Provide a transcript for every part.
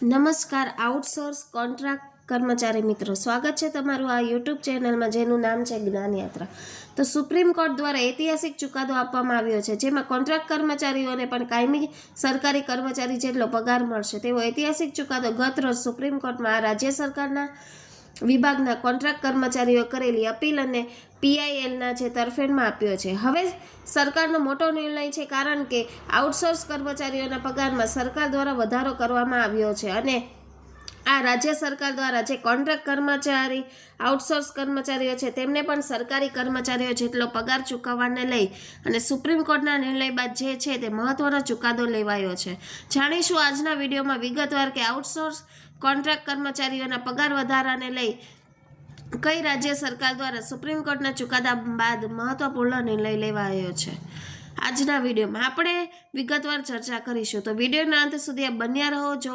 નમસ્કાર outsource contract કર્મચારી મિત્રો, સ્વાગત છે તમારું આ યુટ્યુબ ચેનલમાં જેનું નામ છે જ્ઞાનયાત્રા. તો સુપ્રીમ કોર્ટ દ્વારા ઐતિહાસિક ચુકાદો આપવામાં આવ્યો છે, જેમાં કોન્ટ્રાક્ટ કર્મચારીઓને પણ કાયમી સરકારી કર્મચારી જેટલો પગાર મળશે તેવો ઐતિહાસિક ચુકાદો ગત રોજ સુપ્રીમ કોર્ટમાં રાજ્ય સરકારના વિભાગના કોન્ટ્રાક્ટ કર્મચારીઓ કરેલી અપીલ અને પીઆઈએલના જે તરફેણમાં આપ્યો છે. હવે સરકારનો મોટો નિર્ણય છે, કારણ કે આઉટસોર્સ કર્મચારીઓના પગારમાં સરકાર દ્વારા વધારો કરવામાં આવ્યો છે અને આ રાજ્ય સરકાર દ્વારા જે કોન્ટ્રાક્ટ કર્મચારી આઉટસોર્સ કર્મચારીઓ છે તેમને પણ સરકારી કર્મચારીઓ જેટલો પગાર ચૂકવવાને લઈ અને સુપ્રીમ કોર્ટના નિર્ણય બાદ જે છે તે મહત્વનો ચુકાદો લેવાયો છે. જાણીશું આજના વિડીયોમાં વિગતવાર કે આઉટસોર્સ કોન્ટ્રાક્ટ કર્મચારીઓના પગાર વધારાને લઈ કઈ રાજ્ય સરકાર દ્વારા સુપ્રીમ કોર્ટના ચુકાદા બાદ મહત્વપૂર્ણ નિર્ણય લેવાયો છે. આજના વિડીયોમાં આપણે વિગતવાર ચર્ચા કરીશું, તો વિડીયોના અંત સુધી બન્યા રહો. જો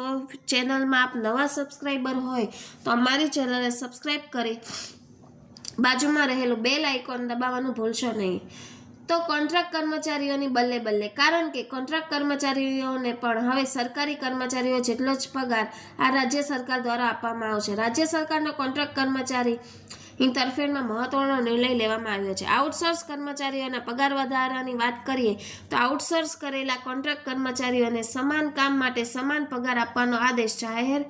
ચેનલમાં આપ નવા સબસ્ક્રાઈબર હોય તો અમારી ચેનલને સબસ્ક્રાઈબ કરી બાજુમાં રહેલું બેલ આઇકોન દબાવવાનું ભૂલશો નહીં. તો કોન્ટ્રાક્ટ કર્મચારીઓની બલ્લે, કારણ કે કોન્ટ્રાક્ટ કર્મચારીઓને પણ હવે સરકારી કર્મચારીઓ જેટલો જ પગાર આ રાજ્ય સરકાર દ્વારા આપવામાં આવશે. રાજ્ય સરકારના કોન્ટ્રાક્ટ કર્મચારી તરફેણમાં મહત્વનો નિર્ણય લેવામાં આવ્યો છે. આઉટસોર્સ કર્મચારીઓના પગાર વધારાની વાત કરીએ તો આઉટસોર્સ કરેલા કોન્ટ્રાક્ટ કર્મચારીઓને સમાન કામ માટે સમાન પગાર આપવાનો આદેશ જાહેર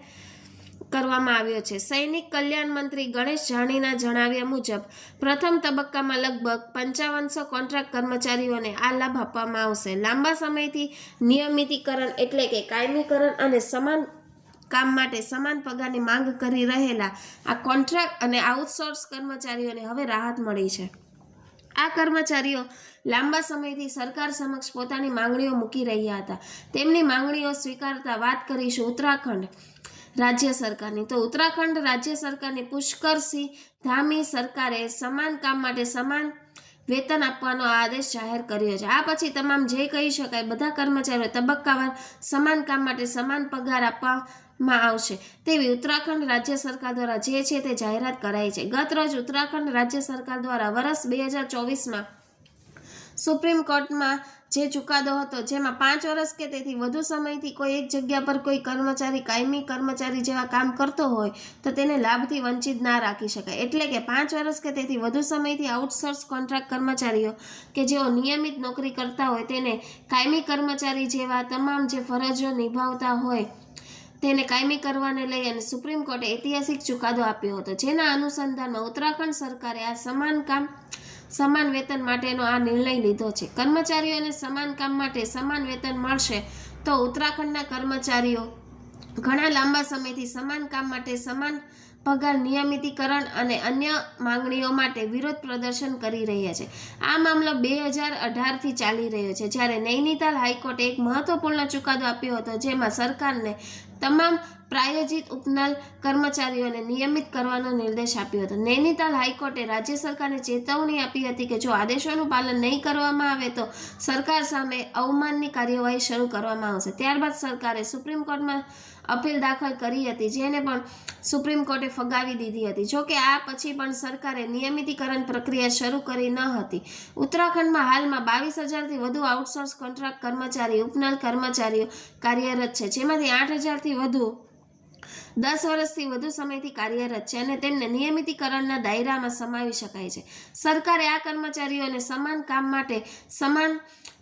કરવામાં આવ્યો છે. સૈનિક કલ્યાણ મંત્રી ગણેશ જાનીના જણાવ્યા મુજબ પ્રથમ તબક્કામાં લગભગ 5500 કોન્ટ્રાક્ટ કર્મચારીઓને આ લાભ આપવામાં આવશે. લાંબા સમયથી નિયમિતીકરણ એટલે કે કાયમીકરણ અને સમાન કામ માટે સમાન પગારની માંગ કરી રહેલા આ કોન્ટ્રાક્ટ અને આઉટસોર્સ કર્મચારીઓને હવે રાહત મળી છે. આ કર્મચારીઓ લાંબા સમયથી સરકાર સમક્ષ પોતાની માંગણીઓ મૂકી રહ્યા હતા. તેમની માંગણીઓ સ્વીકારતા વાત કરીશું ઉત્તરાખંડ રાજ્ય સરકારની. તો ઉત્તરાખંડ રાજ્ય સરકારની પુષ્કરસિંહ ધામી સરકારે સમાન કામ માટે સમાન વેતન આપવાનો આદેશ જાહેર કર્યો છે. આ પછી તમામ જે કહી શકાય બધા કર્મચારીઓ તબક્કાવાર સમાન કામ માટે સમાન પગાર આપવામાં આવશે તેવી ઉત્તરાખંડ રાજ્ય સરકાર દ્વારા જે છે તે જાહેરાત કરાઈ છે. ગત રોજ ઉત્તરાખંડ રાજ્ય સરકાર દ્વારા વર્ષ 2024માં સુપ્રીમ કોર્ટમાં જે ચુકાદો હતો, જેમાં 5 વર્ષ કે તેથી વધુ સમયથી કોઈ એક જગ્યા પર કોઈ કર્મચારી કાયમી કર્મચારી જેવા કામ કરતો હોય તો તેને લાભથી વંચિત ના રાખી શકાય. એટલે કે 5 વર્ષ કે તેથી વધુ સમયથી આઉટસોર્સ કોન્ટ્રાક્ટ કર્મચારીઓ કે જેઓ નિયમિત નોકરી કરતા હોય તેને કાયમી કર્મચારી જેવા તમામ જે ફરજો નિભાવતા હોય તેને કાયમી કરવાને લઈ અને સુપ્રીમ કોર્ટે ઐતિહાસિક ચુકાદો આપ્યો હતો, જેના અનુસંધાનમાં ઉત્તરાખંડ સરકારે આ સમાન કામ સમાન વેતન માટેનો આ નિર્ણય લીધો છે. કર્મચારીઓને સમાન કામ માટે સમાન વેતન મળશે તો ઉત્તરાખંડના કર્મચારીઓ ઘણા લાંબા સમયથી સમાન કામ માટે સમાન પગાર નિયમિતીકરણ અને અન્ય માંગણીઓ માટે વિરોધ પ્રદર્શન કરી રહ્યા છે. આ મામલો 2018થી ચાલી રહ્યો છે, જ્યારે નૈનીતાલ હાઈકોર્ટે એક મહત્વપૂર્ણ ચુકાદો આપ્યો હતો, જેમાં સરકારને તમામ પ્રાયોજિત ઉપનલ કર્મચારીઓને નિયમિત કરવાનો નિર્દેશ આપ્યો હતો. નૈનીતાલ હાઈકોર્ટે રાજ્ય સરકારને ચેતવણી આપી હતી કે જો આદેશોનું પાલન નહીં કરવામાં આવે તો સરકાર સામે અવમાનની કાર્યવાહી શરૂ કરવામાં આવશે. ત્યારબાદ સરકારે સુપ્રીમ કોર્ટમાં અપીલ દાખલ કરી હતી, જેને પણ સુપ્રીમ કોર્ટે ફગાવી દીધી હતી. જોકે આ પછી પણ સરકારે નિયમિતીકરણ પ્રક્રિયા શરૂ કરી ન હતી. ઉત્તરાખંડમાં હાલમાં 22,000થી વધુ આઉટસોર્સ કોન્ટ્રાક્ટ કર્મચારી ઉપનલ કર્મચારીઓ કાર્યરત છે, જેમાંથી 8,000થી વધુ 10 વર્ષથી વધુ સમયથી કાર્યરત છે અને તેમને નિયમિતીકરણના દાયરામાં સમાવી શકાય છે. સરકારે આ કર્મચારીઓને સમાન કામ માટે સમાન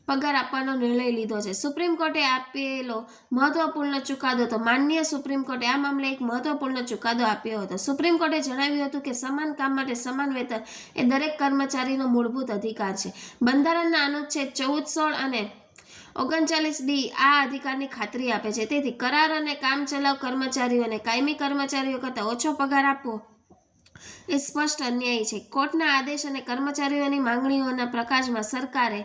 પગાર આપવાનો નિર્ણય લીધો છે. સુપ્રીમ કોર્ટે આપેલો મહત્વપૂર્ણ ચુકાદો. તો માનનીય સુપ્રીમ કોર્ટે આ મામલે એક મહત્વપૂર્ણ ચુકાદો આપ્યો હતો. સુપ્રીમ કોર્ટે જણાવ્યું હતું કે સમાન કામ માટે સમાન વેતન એ દરેક કર્મચારીનો મૂળભૂત અધિકાર છે. બંધારણના અનુચ્છેદ 14, 16 અને 39D આ અધિકારની ખાતરી આપે છે. તેથી કરાર અને કામચલાઉ કર્મચારીઓને કાયમી કર્મચારીઓ કરતાં ઓછો પગાર આપવો એ સ્પષ્ટ અન્યાય છે. કોર્ટના આદેશ અને કર્મચારીઓની માંગણીઓના પ્રકાશમાં સરકારે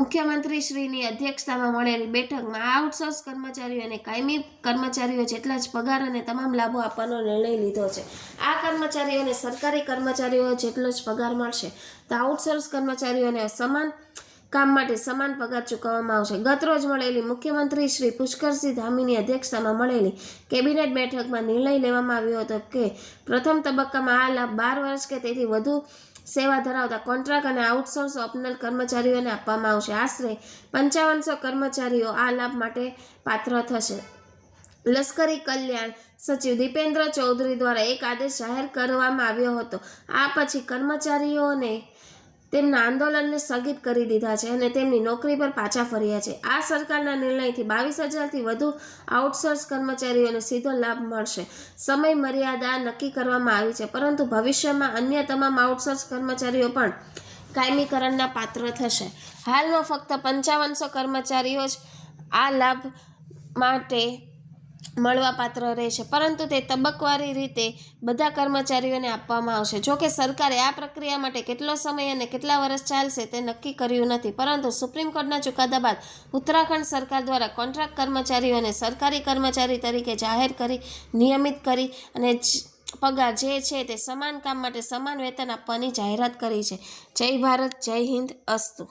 મુખ્યમંત્રીશ્રીની અધ્યક્ષતામાં મળેલી બેઠકમાં આઉટસોર્સ કર્મચારીઓ અને કાયમી કર્મચારીઓ જેટલા જ પગાર અને તમામ લાભો આપવાનો નિર્ણય લીધો છે. આ કર્મચારીઓને સરકારી કર્મચારીઓ જેટલો જ પગાર મળશે તો આઉટસોર્સ કર્મચારીઓને સમાન કામ માટે સમાન પગાર ચૂકવવામાં આવશે. ગત રોજ મળેલી મુખ્યમંત્રી શ્રી પુષ્કરસિંહ ધામીની અધ્યક્ષતામાં મળેલી કેબિનેટ બેઠકમાં નિર્ણય લેવામાં આવ્યો હતો કે પ્રથમ તબક્કામાં આ લાભ 12 વર્ષ કે તેથી વધુ સેવા ધરાવતા કોન્ટ્રાક્ટ અને આઉટસોર્સ ઓપનલ કર્મચારીઓને આપવામાં આવશે. આશરે 5500 કર્મચારીઓ આ લાભ માટે પાત્ર થશે. લશ્કરી કલ્યાણ સચિવ દીપેન્દ્ર ચૌધરી દ્વારા એક આદેશ જાહેર કરવામાં આવ્યો હતો. આ પછી કર્મચારીઓને તેમના આંદોલનને સ્થગિત કરી દીધા છે અને તેમની નોકરી પર પાછા ફર્યા છે. આ સરકારના નિર્ણયથી 22,000થી વધુ આઉટસોર્સ કર્મચારીઓને સીધો લાભ મળશે. સમય મર્યાદા નક્કી કરવામાં આવી છે, પરંતુ ભવિષ્યમાં અન્ય તમામ આઉટસોર્સ કર્મચારીઓ પણ કાયમીકરણના પાત્ર થશે. હાલમાં ફક્ત 5500 કર્મચારીઓ જ આ લાભ માટે મળવાપાત્ર રહેશે, પરંતુ તે તબક્કાવારી રીતે બધા કર્મચારીઓને આપવામાં આવશે. જોકે સરકારે આ પ્રક્રિયા માટે કેટલો સમય અને કેટલા વર્ષ ચાલશે તે નક્કી કર્યું નથી, પરંતુ સુપ્રીમ કોર્ટના ચુકાદા બાદ ઉત્તરાખંડ સરકાર દ્વારા કોન્ટ્રાક્ટ કર્મચારીઓને સરકારી કર્મચારી તરીકે જાહેર કરી, નિયમિત કરી અને પગાર જે છે તે સમાન કામ માટે સમાન વેતન આપવાની જાહેરાત કરી છે. જય ભારત, જય હિન્દ, અસ્તુ.